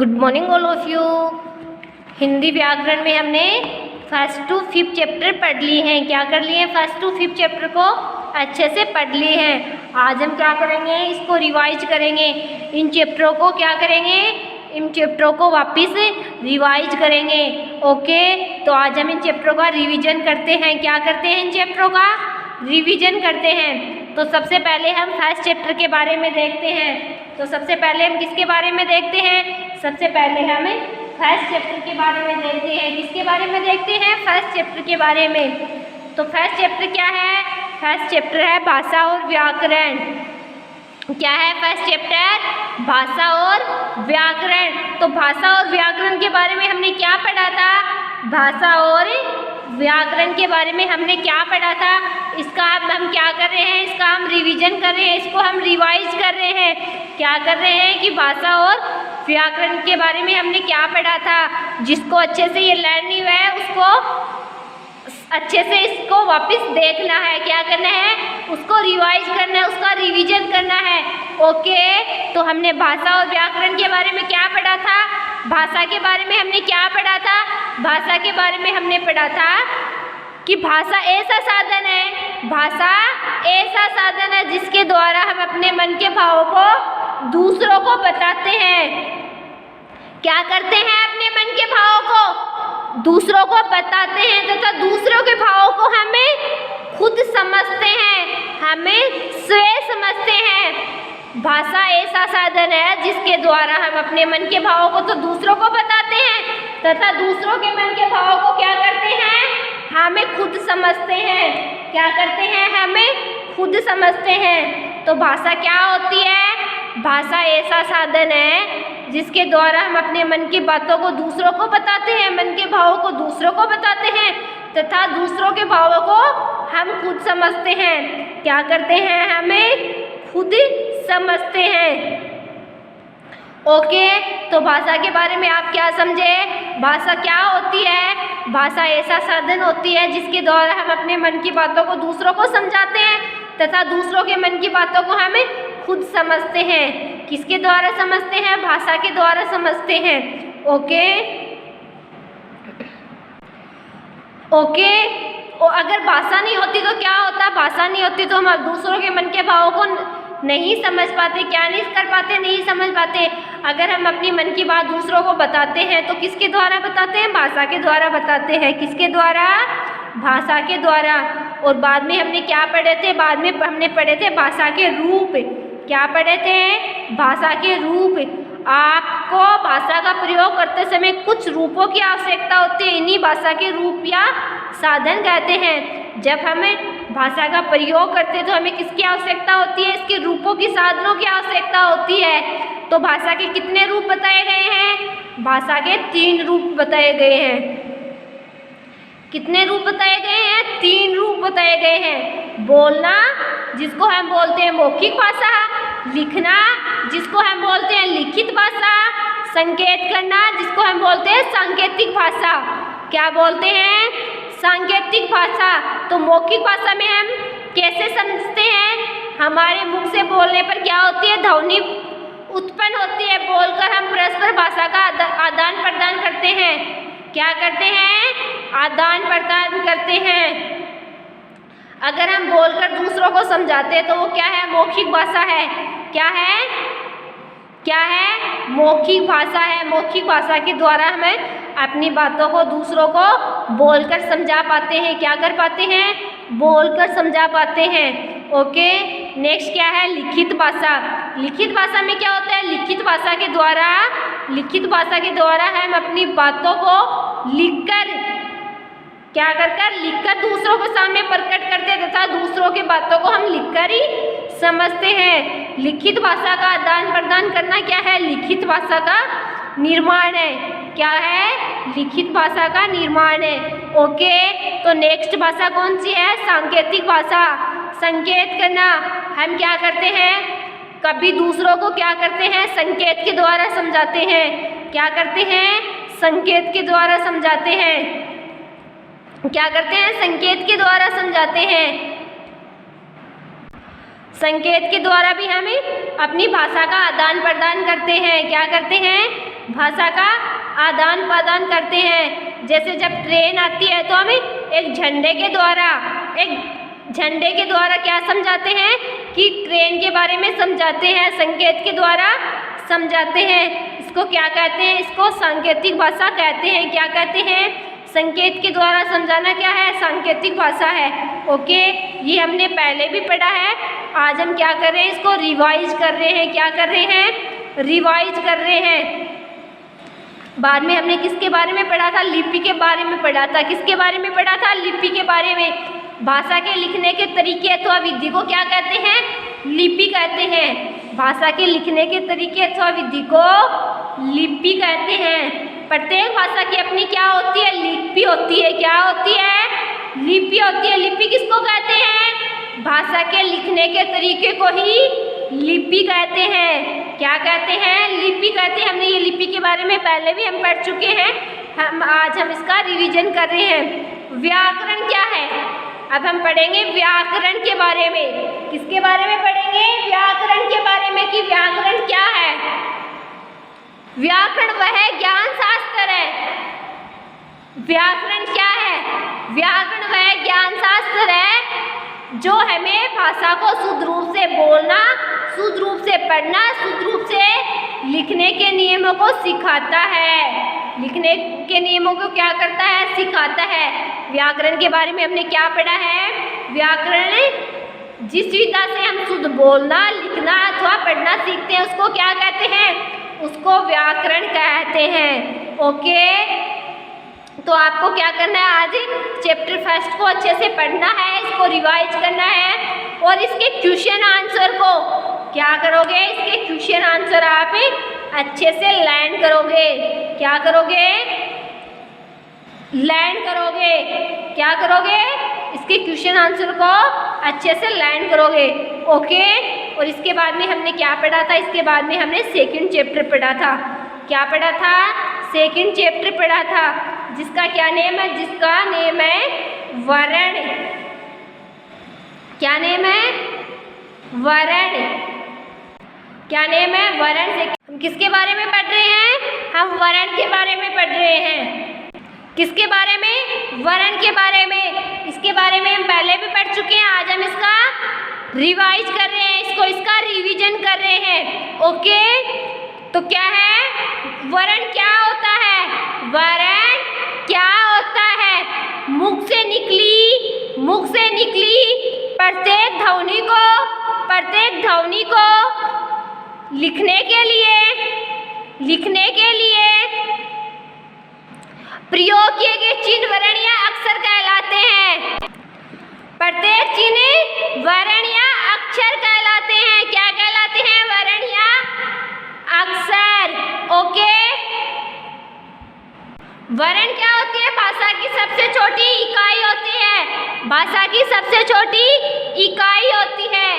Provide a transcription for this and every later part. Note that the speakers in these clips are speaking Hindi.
Good morning all of you. Hindi व्याकरण में हमने फर्स्ट टू फिफ्थ चैप्टर पढ़ लिए हैं। क्या कर लिए हैं? फर्स्ट टू फिफ्थ चैप्टर को अच्छे से पढ़ लिए हैं। आज हम क्या करेंगे? इसको रिवाइज करेंगे। इन चैप्टरों को क्या करेंगे? इन चैप्टरों को वापस रिवाइज करेंगे। ओके, तो आज हम इन चैप्टरों का रिवीजन करते हैं। क्या करते हैं? इन चैप्टरों का रिवीजन करते हैं। तो सबसे पहले हम फर्स्ट चैप्टर के बारे में देखते हैं। तो सबसे पहले हम किसके बारे में देखते हैं? सबसे पहले हम फर्स्ट चैप्टर के बारे में देखते हैं। किसके बारे में देखते हैं? फर्स्ट चैप्टर के बारे में। तो फर्स्ट चैप्टर क्या है? फर्स्ट चैप्टर है भाषा और व्याकरण। क्या है फर्स्ट चैप्टर? भाषा और व्याकरण। तो भाषा और व्याकरण के बारे में हमने क्या पढ़ा था? भाषा और व्याकरण के बारे में हमने क्या पढ़ा था? इसका हम क्या कर रहे हैं? इसका हम रिवीजन कर रहे हैं, इसको हम रिवाइज कर रहे हैं। क्या कर रहे हैं कि भाषा और व्याकरण के बारे में हमने क्या पढ़ा था। जिसको अच्छे से ये लर्न नहीं हुआ है उसको अच्छे से इसको वापस देखना है। क्या करना है? उसको रिवाइज करना है, उसका रिवीजन करना है। ओके, तो हमने भाषा और व्याकरण के बारे में क्या पढ़ा था? भाषा के बारे में हमने क्या पढ़ा था? भाषा के बारे में हमने पढ़ा था कि भाषा ऐसा साधन है, भाषा ऐसा साधन है जिसके द्वारा हम अपने मन के भावों को दूसरों को बताते हैं। क्या करते हैं? अपने मन के भावों को दूसरों को बताते हैं तथा दूसरों के भावों को हमें खुद समझते हैं, हमें स्वयं समझते हैं। भाषा ऐसा साधन है जिसके द्वारा हम अपने मन के भावों को तो दूसरों को बताते हैं तथा दूसरों के मन के भावों को क्या करते हैं? हमें खुद समझते हैं। क्या करते हैं? हमें खुद समझते हैं। तो भाषा क्या होती है? भाषा ऐसा साधन है जिसके द्वारा हम अपने मन की बातों को दूसरों को बताते हैं, मन के भावों को दूसरों को बताते हैं तथा दूसरों के भावों को हम खुद समझते हैं। क्या करते हैं? हमें खुद समझते हैं। ओके, तो भाषा के बारे में आप क्या समझे? भाषा क्या होती है? भाषा ऐसा साधन होती है जिसके द्वारा हम अपने मन की बातों को दूसरों को समझाते हैं तथा दूसरों के मन की बातों को हमें खुद समझते हैं। किसके द्वारा समझते हैं? भाषा के द्वारा समझते हैं। ओके ओके, और अगर भाषा नहीं होती तो क्या होता? भाषा नहीं होती तो हम दूसरों के मन के भावों को नहीं समझ पाते। क्या नहीं कर पाते? नहीं समझ पाते। अगर हम अपनी मन की बात दूसरों को बताते हैं तो किसके द्वारा बताते हैं? भाषा के द्वारा बताते हैं। किसके द्वारा? भाषा के द्वारा। और बाद में हमने क्या पढ़े थे? बाद में हमने पढ़े थे भाषा के रूप। क्या पढ़े थे? भाषा के रूप। आपको भाषा का प्रयोग करते समय कुछ रूपों की आवश्यकता होती है। इन्हीं भाषा के रूप या साधन कहते हैं। जब हमें भाषा का प्रयोग करते हैं तो हमें किसकी आवश्यकता होती है? इसके रूपों की, साधनों की आवश्यकता होती है। तो भाषा के कितने रूप बताए गए हैं? भाषा के 3 रूप बताए गए हैं। कितने रूप बताए गए हैं? 3 रूप बताए गए हैं। बोलना, जिसको हम बोलते हैं मौखिक भाषा। लिखना, जिसको हम बोलते हैं लिखित भाषा। संकेत करना, जिसको हम बोलते हैं सांकेतिक भाषा। क्या बोलते हैं? सांकेतिक भाषा। तो मौखिक भाषा में हम कैसे समझते हैं? हमारे मुख से बोलने पर क्या होती है? ध्वनि उत्पन्न होती है। बोलकर हम परस्पर भाषा का आदान प्रदान करते हैं। क्या करते हैं? आदान प्रदान करते हैं। अगर हम बोलकर दूसरों को समझाते हैं तो वो क्या है? मौखिक भाषा है। क्या है? क्या है? मौखिक भाषा है। मौखिक भाषा के द्वारा हमें अपनी बातों को दूसरों को बोलकर समझा पाते हैं। क्या कर पाते हैं? बोलकर समझा पाते हैं। ओके, नेक्स्ट क्या है? लिखित भाषा। लिखित भाषा में क्या होता है? लिखित भाषा के द्वारा हम अपनी बातों को लिखकर लिखकर दूसरों के सामने प्रकट करते हैं तथा दूसरों की बातों को हम लिखकर ही समझते हैं। लिखित भाषा का आदान प्रदान करना क्या है? लिखित भाषा का निर्माण है। क्या है? लिखित भाषा का निर्माण है। ओके, तो नेक्स्ट भाषा कौन सी है? सांकेतिक भाषा। संकेत करना, हम क्या करते हैं? कभी दूसरों को क्या करते हैं? संकेत के द्वारा समझाते हैं। क्या करते हैं? संकेत के द्वारा समझाते हैं। क्या करते हैं? संकेत के द्वारा समझाते हैं। संकेत के द्वारा भी हम अपनी भाषा का आदान प्रदान करते हैं। क्या करते हैं? भाषा का आदान प्रदान करते हैं। जैसे जब ट्रेन आती है तो हम एक झंडे के द्वारा क्या समझाते हैं कि ट्रेन के बारे में समझाते हैं, संकेत के द्वारा समझाते हैं। इसको क्या कहते हैं? इसको सांकेतिक भाषा कहते हैं। क्या कहते हैं? संकेत के द्वारा समझाना क्या है? सांकेतिक भाषा है। ओके, ये हमने पहले भी पढ़ा है। आज हम क्या कर रहे हैं? इसको रिवाइज कर रहे हैं। क्या कर रहे हैं? रिवाइज कर रहे हैं। बाद में हमने किसके बारे में पढ़ा था? लिपि के बारे में पढ़ा था। किसके बारे में पढ़ा था? लिपि के बारे में। भाषा के लिखने के तरीके अथवा विधि को क्या कहते हैं? लिपि कहते हैं। भाषा के लिखने के तरीके अथवा विधि को लिपि कहते हैं। प्रत्येक भाषा की अपनी क्या होती है? लिपि होती है। क्या होती है? लिपि होती है। लिपि किसको कहते हैं? भाषा के लिखने के तरीके को ही लिपि कहते हैं। क्या कहते हैं? लिपि कहते हैं। हमने ये लिपि के बारे में पहले भी हम पढ़ चुके हैं। आज हम इसका रिवीजन कर रहे हैं। व्याकरण क्या है? अब हम पढ़ेंगे व्याकरण के बारे में। किसके बारे में पढ़ेंगे? व्याकरण के बारे में कि व्याकरण क्या है। व्याकरण वह ज्ञान शास्त्र है। व्याकरण क्या है? व्याकरण वह ज्ञान शास्त्र है जो हमें भाषा को शुद्ध रूप से बोलना, शुद्ध रूप से पढ़ना, शुद्ध रूप से लिखने के नियमों को सिखाता है। लिखने के नियमों को क्या करता है? सिखाता है। व्याकरण के बारे में हमने क्या पढ़ा है? व्याकरण जिस विधा से हम शुद्ध बोलना, लिखना अथवा पढ़ना सीखते हैं उसको क्या कहते हैं? उसको व्याकरण कहते हैं। ओके, तो आपको क्या करना है? आज चैप्टर फर्स्ट को अच्छे से पढ़ना है, इसको रिवाइज करना है और इसके क्वेश्चन आंसर को क्या करोगे? इसके क्वेश्चन आंसर आप अच्छे से लर्न करोगे। क्या करोगे? लर्न करोगे। क्या करोगे? इसके क्वेश्चन आंसर को अच्छे से लर्न करोगे। ओके, और इसके बाद में हमने क्या पढ़ा था? इसके बाद में हमने सेकंड चैप्टर पढ़ा था। क्या पढ़ा था? सेकंड चैप्टर पढ़ा था, जिसका क्या नेम है? जिसका नेम है वर्ण। क्या नेम है? वर्ण। क्या नेम है? वर्ण। से हम किसके बारे में पढ़ रहे हैं? हम वर्ण के बारे में पढ़ रहे हैं। किसके बारे में? वर्ण के बारे में। इसके बारे में हम पहले भी पढ़ चुके हैं। आज हम इसका रिवाइज कर रहे हैं, इसका रिवीजन कर रहे हैं। ओके, तो क्या है? वर्ण क्या होता है? वर्ण क्या होता है? मुख से निकली प्रत्येक ध्वनि को लिखने के लिए प्रयोग किए गए चिन्ह वर्ण या अक्षर कहलाते हैं। प्रत्येक चिन्ह वर्ण या अक्षर कहलाते हैं। क्या कहलाते हैं? वर्ण या अक्षर। ओके, वर्ण क्या होती है? भाषा की सबसे छोटी इकाई होती है। भाषा की सबसे छोटी इकाई होती है।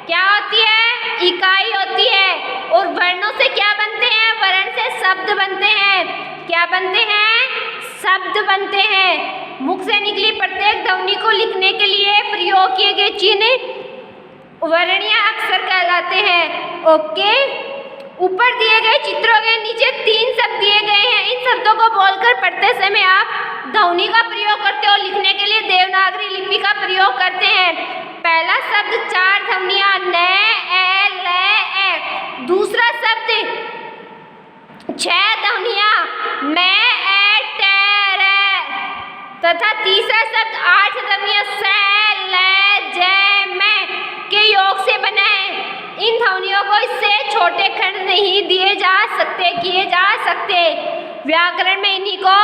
क्या होती है? इकाई होती है। और वर्णों से क्या बनते हैं? वर्ण से शब्द बनते हैं। क्या बनते हैं? शब्द बनते हैं। मुख से निकली प्रत्येक ध्वनि को लिखने के लिए प्रयोग किए गए चिन्ह वर्ण या अक्षर कहलाते हैं। ओके, ऊपर दिए गए चित्रों के नीचे 3 शब्द दिए गए हैं। इन शब्दों को बोलकर पढ़ते समय आप ध्वनि का प्रयोग करते हो। लिखने के लिए देवनागरी लिपि का प्रयोग करते हैं। पहला शब्द 4 ध्वनियां न, ए, ल, ए। दूसरा शब्द 6 ध्वनियां मैं, ए, टे, रे। तथा तीसरा शब्द 8 ध्वनियां से, ले, जे, मैं के योग से बना है। इन ध्वनियों को इससे छोटे खंड नहीं किए जा सकते। व्याकरण में इन्हीं को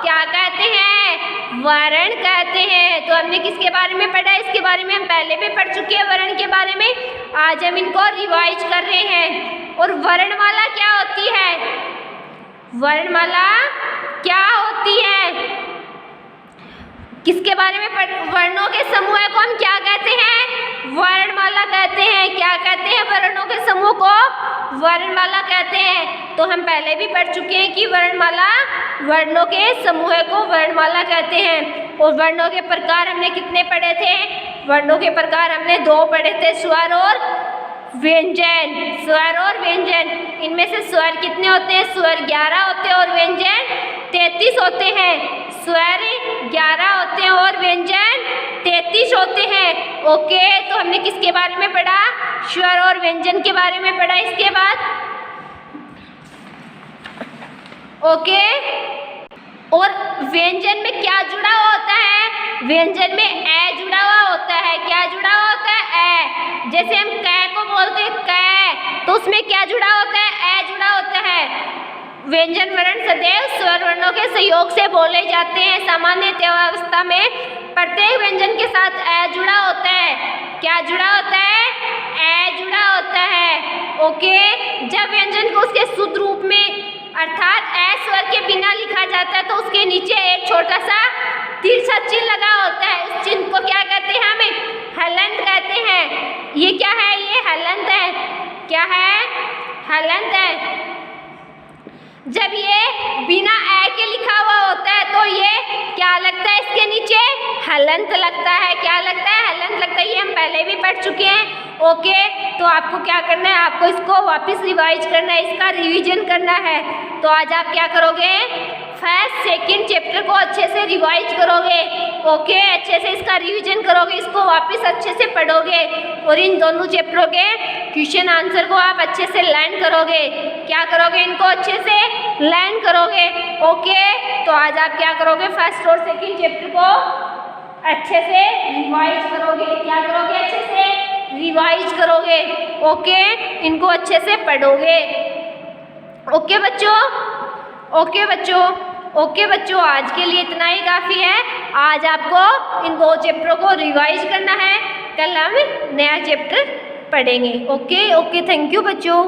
क्या कहते हैं? वर्ण कहते हैं। तो हमने किसके बारे में पढ़ा? इसके बारे में हम पहले भी पढ़ चुके हैं। वर्ण के बारे में आज हम इनको रिवाइज कर रहे हैं। और वर्णमाला क्या होती है? वर्णमाला क्या होती है? किसके बारे में वर्णों के समूह को हम क्या कहते हैं? वर्णमाला कहते हैं। क्या कहते हैं? वर्णों के समूह को वर्णमाला कहते हैं। तो हम पहले भी पढ़ चुके हैं कि वर्णमाला, वर्णों के समूह को वर्णमाला कहते हैं। और वर्णों के प्रकार हमने कितने पढ़े थे? वर्णों के प्रकार हमने 2 पढ़े थे, स्वर और व्यंजन। स्वर और व्यंजन। इनमें से स्वर कितने होते हैं? स्वर 11 होते हैं और व्यंजन 33 होते हैं। स्वर 11 होते हैं और व्यंजन 33 होते हैं। ओके, तो हमने किसके बारे में पढ़ा? स्वर और व्यंजन के बारे में पढ़ा। इसके बाद ओके, और व्यंजन में क्या जुड़ा हुआ होता है? व्यंजन में ए जुड़ा हुआ होता है। क्या जुड़ा हुआ होता है? ए। जैसे हम कै को बोलते हैं कै, तो उसमें क्या जुड़ा होता है? ए जुड़ा होता है। व्यंजन वर्ण सदैव स्वर वर्णों के सहयोग से बोले जाते हैं। सामान्य अवस्था में प्रत्येक व्यंजन के साथ ए जुड़ा होता है। क्या जुड़ा होता है? ए जुड़ा होता है। ओके, जब व्यंजन को उसके शुद्ध रूप में अर्थात ए स्वर के बिना लिखा जाता है तो उसके नीचे एक छोटा सा तिरछा चिन्ह लगा होता है। उस चिन्ह को क्या कहते हैं? हमें हलंत कहते हैं। ये क्या है? ये हलंत है। क्या है? हलंत है। जब ये बिना ए के लिखा हुआ होता है तो ये क्या लगता है? इसके नीचे हलंत लगता है। क्या लगता है? हलंत लगता है। ये हम पहले भी पढ़ चुके हैं। ओके, तो आपको क्या करना है? आपको इसको वापस रिवाइज करना है, इसका रिवीजन करना है। तो आज आप क्या करोगे? फर्स्ट सेकंड चैप्टर को अच्छे से रिवाइज करोगे। ओके, अच्छे से इसका रिवीजन करोगे, इसको वापस अच्छे से पढ़ोगे और इन दोनों चैप्टरों के क्वेश्चन आंसर को आप अच्छे से लर्न करोगे। क्या करोगे? इनको अच्छे से लर्न करोगे। ओके, तो आज आप क्या करोगे? फर्स्ट और सेकंड चैप्टर को अच्छे से रिवाइज करोगे। क्या करोगे? अच्छे से रिवाइज करोगे। ओके, इनको अच्छे से पढ़ोगे। ओके बच्चों, ओके बच्चों, ओके बच्चों, आज के लिए इतना ही काफ़ी है। आज आपको इन 2 चैप्टरों को रिवाइज करना है। कल हम नया चैप्टर पढ़ेंगे। ओके ओके, थैंक यू बच्चों।